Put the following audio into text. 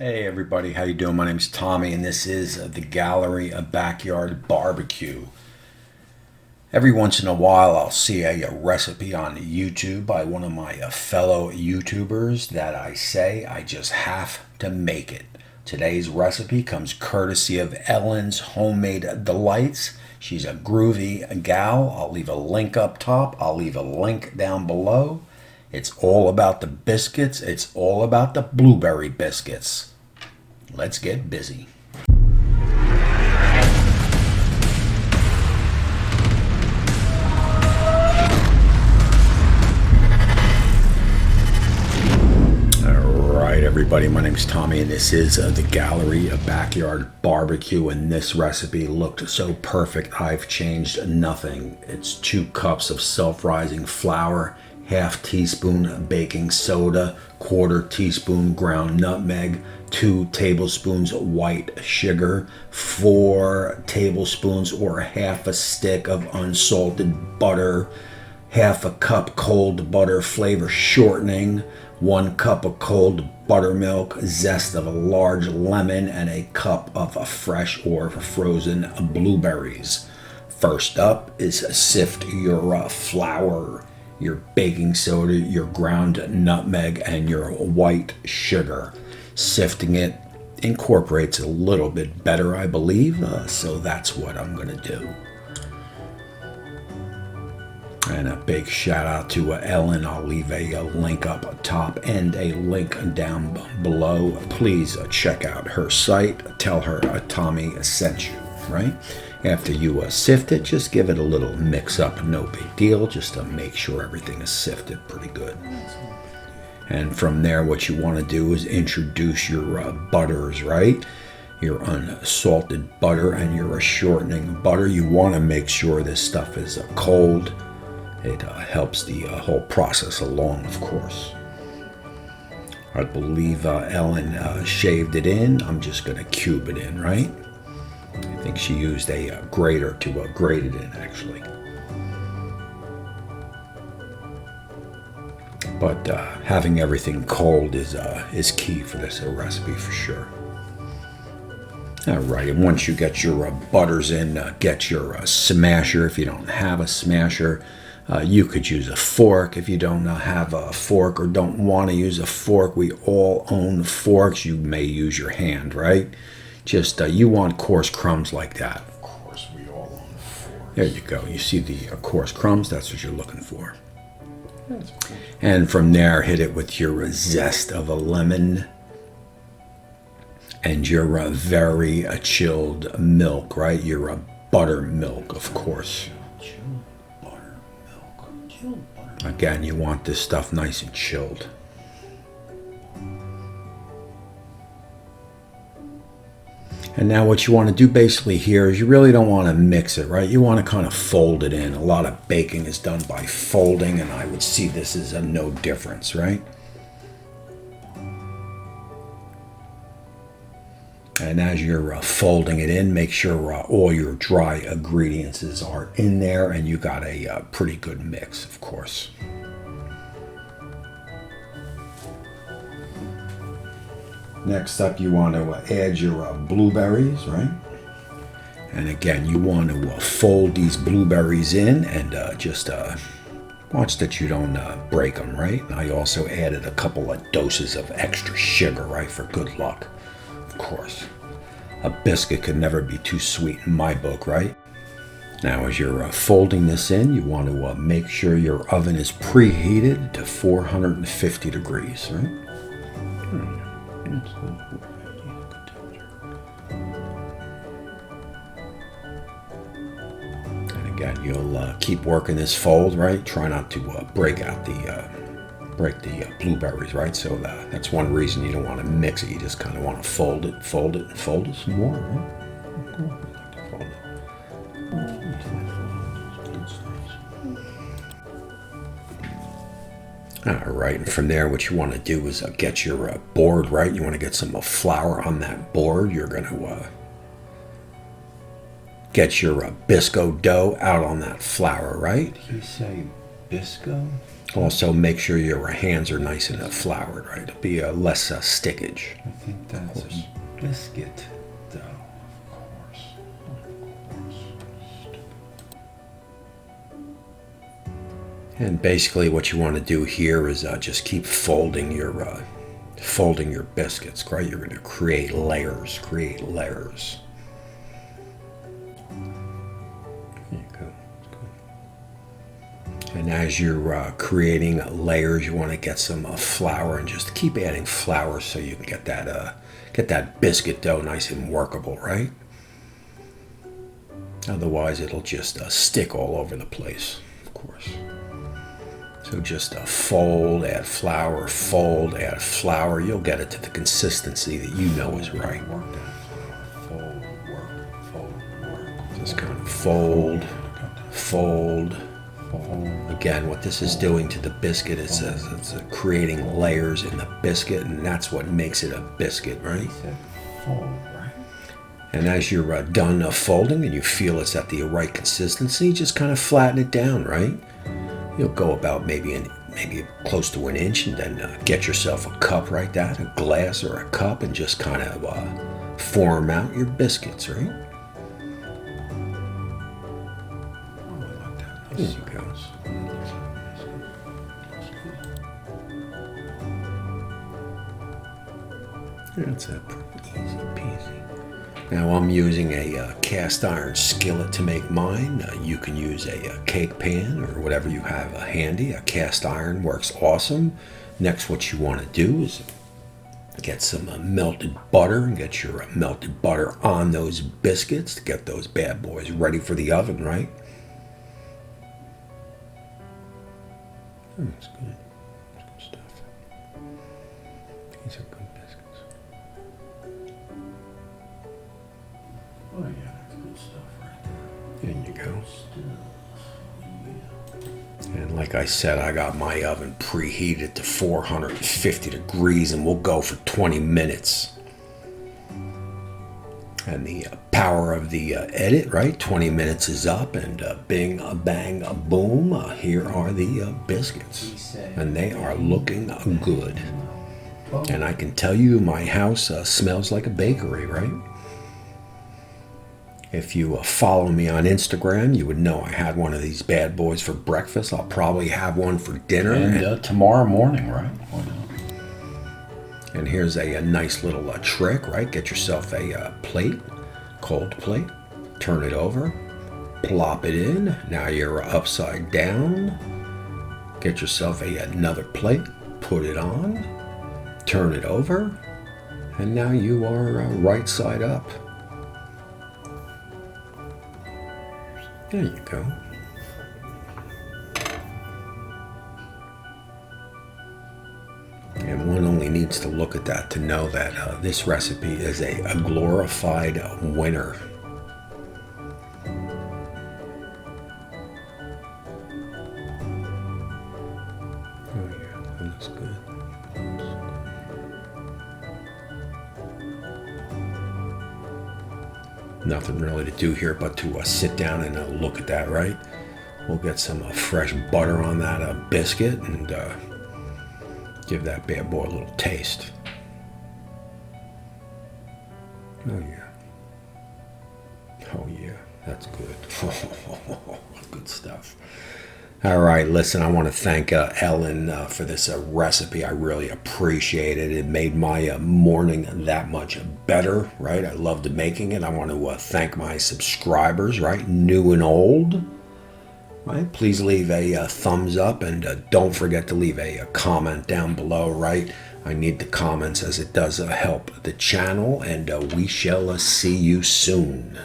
Hey everybody, how you doing? My name's Tommy and this is the Gallery of Backyard Barbecue. Every once in a while I'll see a recipe on YouTube by one of my fellow YouTubers that I say I just have to make it. Today's recipe comes courtesy of Ellen's Homemade Delights. She's a groovy gal. I'll leave a link up top. I'll leave a link down below. It's all about the biscuits. It's all about the blueberry biscuits. Let's get busy. Alright everybody, my name's Tommy and this is the Gallery of Backyard Barbecue, and this recipe looked so perfect I've changed nothing. It's 2 cups of self-rising flour, half teaspoon baking soda, 1/4 teaspoon ground nutmeg, 2 tablespoons white sugar, 4 tablespoons or half a stick of unsalted butter, half a cup cold butter flavor shortening, 1 cup of cold buttermilk, zest of a large lemon, and a cup of fresh or frozen blueberries. First up is sift your flour, your baking soda, your ground nutmeg, and your white sugar. Sifting it incorporates a little bit better, I believe, so that's what I'm going to do. And a big shout out to Ellen. I'll leave a link up top and a link down below. Please check out her site. Tell her Tommy sent you, right? After you sift it, just give it a little mix up. No big deal, just to make sure everything is sifted pretty good. And from there, what you want to do is introduce your butters, right? Your unsalted butter and your shortening butter. You want to make sure this stuff is cold. It helps the whole process along, of course. I believe Ellen shaved it in. I'm just going to cube it in, right? I think she used a grater to grate it in, actually. But having everything cold is key for this recipe for sure. All right, and once you get your butters in, get your smasher. If you don't have a smasher, you could use a fork. If you don't have a fork or don't want to use a fork, we all own forks. You may use your hand, right? Just you want coarse crumbs like that. Of course, we all own a fork. There you go. You see the coarse crumbs? That's what you're looking for. And from there, hit it with your zest of a lemon and your very chilled milk, right? Your buttermilk, of course. Again, you want this stuff nice and chilled. And now what you want to do basically here is you really don't want to mix it, right? You want to kind of fold it in. A lot of baking is done by folding, and I would see this as a no difference, right? And as you're folding it in, make sure all your dry ingredients are in there, and you got a pretty good mix, of course. Next up, you want to add your blueberries, right? And again, you want to fold these blueberries in and just watch that you don't break them, right? I also added a couple of doses of extra sugar, right, for good luck, of course. A biscuit can never be too sweet in my book, right? Now, as you're folding this in, you want to make sure your oven is preheated to 450 degrees, right? And again, you'll keep working this fold, right? Try not to break the blueberries, right? So that's one reason you don't want to mix it. You just kind of want to fold it, and fold it some more, right? All right, and from there, what you want to do is get your board, right? You want to get some flour on that board. You're going to get your Bisco dough out on that flour, right? You say Bisco? Also, make sure your hands are nice and floured, right? It'll be less stickage. I think that's a biscuit dough, of course. And basically what you want to do here is just keep folding your biscuits, right? You're going to create layers, There you go. And as you're creating layers, you want to get some flour and just keep adding flour so you can get that biscuit dough nice and workable, right? Otherwise, it'll just stick all over the place, of course. So just fold, add flour, fold, add flour. You'll get it to the consistency that you know is right. Fold, work. Just kind of fold, fold. Again, what this is doing to the biscuit is it's creating layers in the biscuit, and that's what makes it a biscuit, right? Fold, right? And as you're done folding and you feel it's at the right consistency, just kind of flatten it down, right? You'll go about maybe close to an inch, and then get yourself a cup like that, a glass or a cup, and just kind of form out your biscuits, right? There you go. That's a pretty easy peasy. Now I'm using a cast iron skillet to make mine. You can use a cake pan or whatever you have handy. A cast iron works awesome. Next, what you want to do is get some melted butter and get your melted butter on those biscuits to get those bad boys ready for the oven, right? That's good. That's good stuff. These are good biscuits. Oh yeah, that's good stuff right There you go. there. And like I said, I got my oven preheated to 450 degrees, and we'll go for 20 minutes. And the power of the edit, right? 20 minutes is up, and bing, a bang, a boom. Here are the biscuits, and they are looking good. And I can tell you, my house smells like a bakery, right? If you follow me on Instagram, you would know I had one of these bad boys for breakfast. I'll probably have one for dinner. And tomorrow morning, right? Why not? And here's a nice little trick, right? Get yourself a plate, cold plate, turn it over, plop it in. Now you're upside down. Get yourself another plate, put it on, turn it over, and now you are right side up. There you go. And one only needs to look at that to know that this recipe is a glorified winner. Oh yeah, that looks good. Nothing really to do here but to sit down and look at that, right? We'll get some fresh butter on that biscuit and give that bad boy a little taste. Oh yeah. Oh yeah, that's good. Good stuff. All right, listen, I want to thank Ellen for this recipe. I really appreciate it. It made my morning that much better, right? I loved making it. I want to thank my subscribers, right? New and old, right? Please leave a thumbs up, and don't forget to leave a comment down below, right? I need the comments as it does help the channel, and we shall see you soon.